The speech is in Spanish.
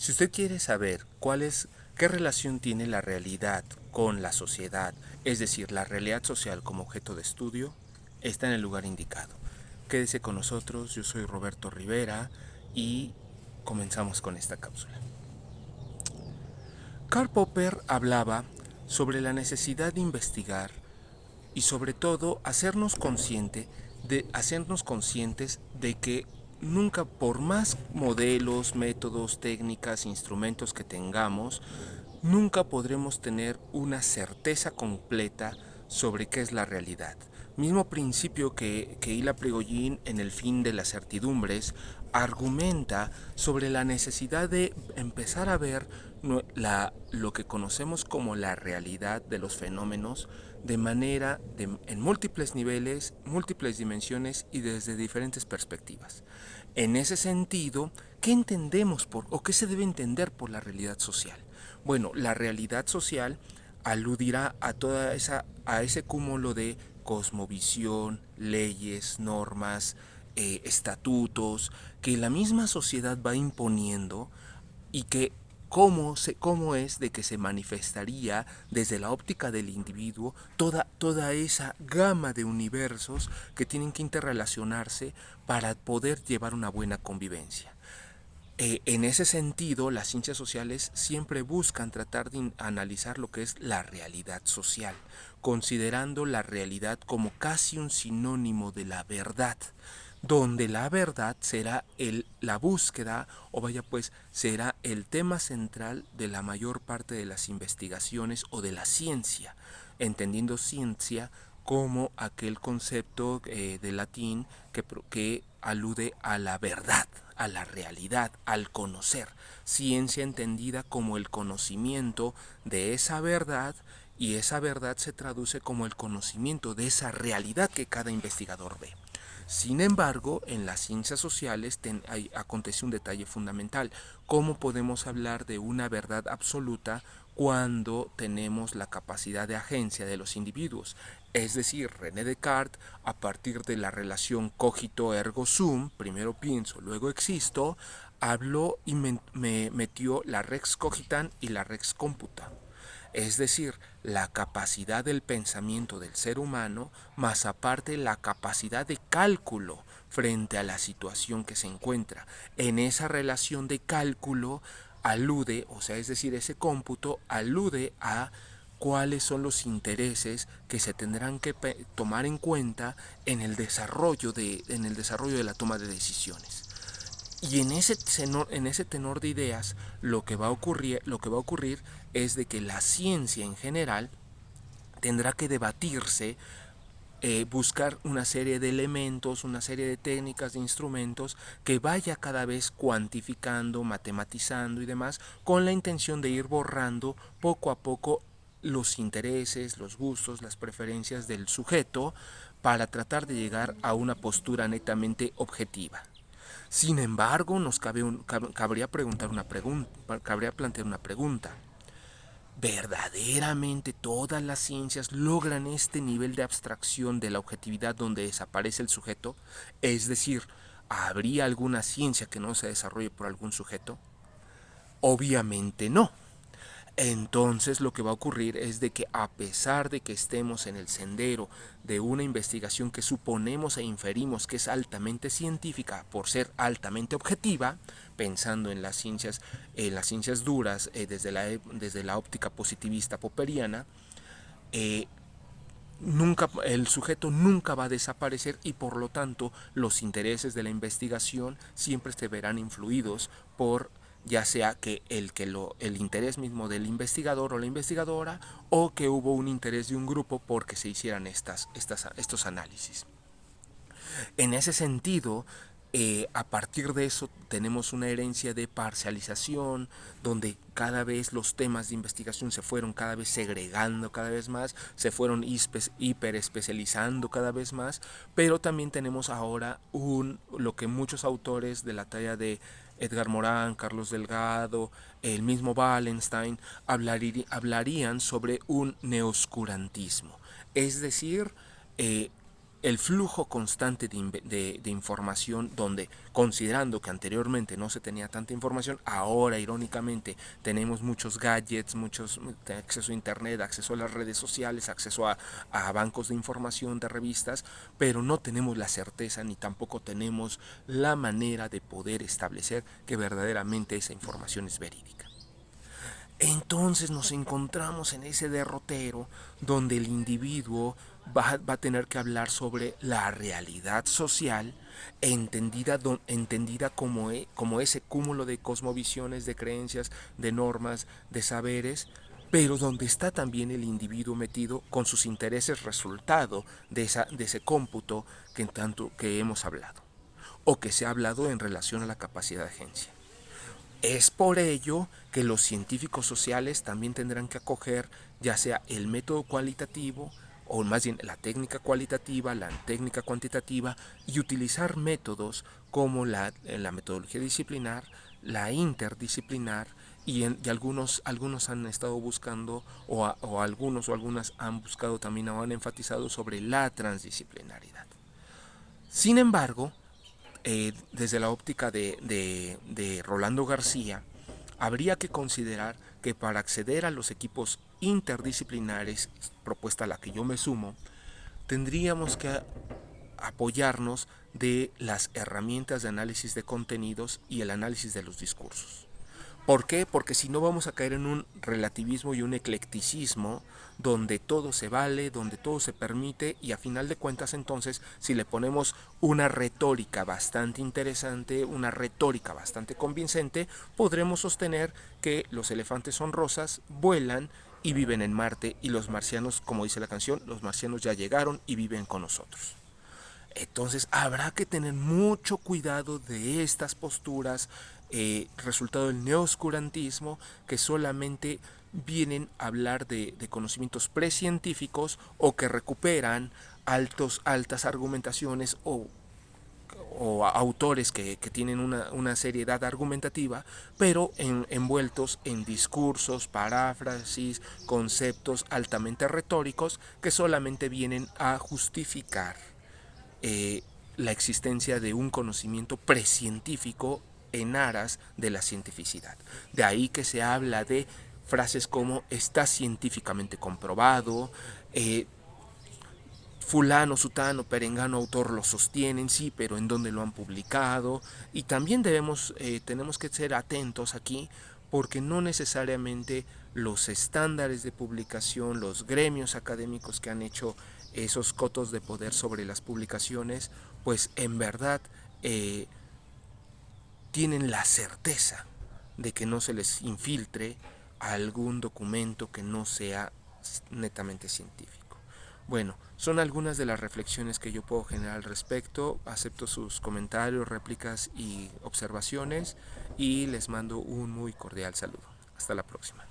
Si usted quiere saber qué relación tiene la realidad con la sociedad, es decir, la realidad social como objeto de estudio, está en el lugar indicado. Quédese con nosotros, yo soy Roberto Rivera y comenzamos con esta cápsula. Karl Popper hablaba sobre la necesidad de investigar y sobre todo hacernos conscientes de que nunca, por más modelos, métodos, técnicas, instrumentos que tengamos, nunca podremos tener una certeza completa sobre qué es la realidad. Mismo principio que Hila Prigogine en El fin de las certidumbres argumenta sobre la necesidad de empezar a ver lo que conocemos como la realidad de los fenómenos en múltiples niveles, múltiples dimensiones y desde diferentes perspectivas. En ese sentido, ¿qué entendemos o qué se debe entender por la realidad social? Bueno, la realidad social aludirá a ese cúmulo de cosmovisión, leyes, normas, estatutos que la misma sociedad va imponiendo y que cómo es de que se manifestaría desde la óptica del individuo toda esa gama de universos que tienen que interrelacionarse para poder llevar una buena convivencia. En ese sentido, las ciencias sociales siempre buscan tratar de analizar lo que es la realidad social, considerando la realidad como casi un sinónimo de la verdad, donde la verdad será la búsqueda, o vaya pues, será el tema central de la mayor parte de las investigaciones o de la ciencia, entendiendo ciencia como aquel concepto de latín que alude a la verdad, a la realidad, al conocer. Ciencia entendida como el conocimiento de esa verdad, y esa verdad se traduce como el conocimiento de esa realidad que cada investigador ve. Sin embargo, en las ciencias sociales acontece un detalle fundamental. ¿Cómo podemos hablar de una verdad absoluta cuando tenemos la capacidad de agencia de los individuos? Es decir, René Descartes, a partir de la relación cogito ergo sum, primero pienso, luego existo, habló y me metió la rex cogitan y la rex computa. Es decir, la capacidad del pensamiento del ser humano, más aparte la capacidad de cálculo frente a la situación que se encuentra. En esa relación de cálculo alude, o sea, es decir, ese cómputo alude a cuáles son los intereses que se tendrán que tomar en cuenta en el desarrollo de la toma de decisiones. Y en ese tenor de ideas, lo que va a ocurrir es de que la ciencia en general tendrá que debatirse, buscar una serie de elementos, una serie de técnicas, de instrumentos que vaya cada vez cuantificando, matematizando y demás, con la intención de ir borrando poco a poco los intereses, los gustos, las preferencias del sujeto para tratar de llegar a una postura netamente objetiva. Sin embargo, cabría plantear una pregunta. ¿Verdaderamente todas las ciencias logran este nivel de abstracción de la objetividad donde desaparece el sujeto? Es decir, ¿habría alguna ciencia que no se desarrolle por algún sujeto? Obviamente no. Entonces lo que va a ocurrir es de que, a pesar de que estemos en el sendero de una investigación que suponemos e inferimos que es altamente científica por ser altamente objetiva, pensando en las ciencias duras, desde la óptica positivista popperiana, eh, el sujeto nunca va a desaparecer, y por lo tanto los intereses de la investigación siempre se verán influidos por, ya sea el interés mismo del investigador o la investigadora, o que hubo un interés de un grupo porque se hicieran estos análisis. En ese sentido, a partir de eso tenemos una herencia de parcialización, donde cada vez los temas de investigación se fueron cada vez segregando cada vez más, se fueron hiperespecializando cada vez más, pero también tenemos ahora lo que muchos autores de la talla de Edgar Morán, Carlos Delgado, el mismo Wallenstein, hablarían sobre un neoscurantismo. Es decir, el flujo constante de información, donde considerando que anteriormente no se tenía tanta información, ahora irónicamente tenemos muchos gadgets, muchos acceso a internet, acceso a las redes sociales, acceso a bancos de información, de revistas, pero no tenemos la certeza ni tampoco tenemos la manera de poder establecer que verdaderamente esa información es verídica. Entonces nos encontramos en ese derrotero donde el individuo va a tener que hablar sobre la realidad social entendida como ese cúmulo de cosmovisiones, de creencias, de normas, de saberes, pero donde está también el individuo metido con sus intereses resultado de ese cómputo que tanto que hemos hablado o que se ha hablado en relación a la capacidad de agencia. Es por ello que los científicos sociales también tendrán que acoger ya sea el método cualitativo o más bien la técnica cualitativa, la técnica cuantitativa y utilizar métodos como la metodología disciplinar, la interdisciplinar y algunos han estado buscando o algunos o algunas han buscado también o han enfatizado sobre la transdisciplinaridad. Sin embargo, desde la óptica de Rolando García, habría que considerar que para acceder a los equipos interdisciplinares, propuesta a la que yo me sumo, tendríamos que apoyarnos de las herramientas de análisis de contenidos y el análisis de los discursos. ¿Por qué? Porque si no vamos a caer en un relativismo y un eclecticismo donde todo se vale, donde todo se permite y a final de cuentas entonces si le ponemos una retórica bastante interesante, una retórica bastante convincente, podremos sostener que los elefantes son rosas, vuelan y viven en Marte y los marcianos, como dice la canción, los marcianos ya llegaron y viven con nosotros. Entonces habrá que tener mucho cuidado de estas posturas, resultado del neoscurantismo, que solamente vienen a hablar de conocimientos precientíficos o que recuperan altas argumentaciones o autores que tienen una seriedad argumentativa, pero envueltos en discursos, paráfrasis, conceptos altamente retóricos que solamente vienen a justificar eh, la existencia de un conocimiento precientífico en aras de la cientificidad. De ahí que se habla de frases como está científicamente comprobado, fulano, sutano, perengano, autor lo sostienen, sí, pero en dónde lo han publicado. Y también tenemos que ser atentos aquí porque no necesariamente los estándares de publicación, los gremios académicos que han hecho esos cotos de poder sobre las publicaciones, pues en verdad tienen la certeza de que no se les infiltre algún documento que no sea netamente científico. Bueno, son algunas de las reflexiones que yo puedo generar al respecto. Acepto sus comentarios, réplicas y observaciones y les mando un muy cordial saludo. Hasta la próxima.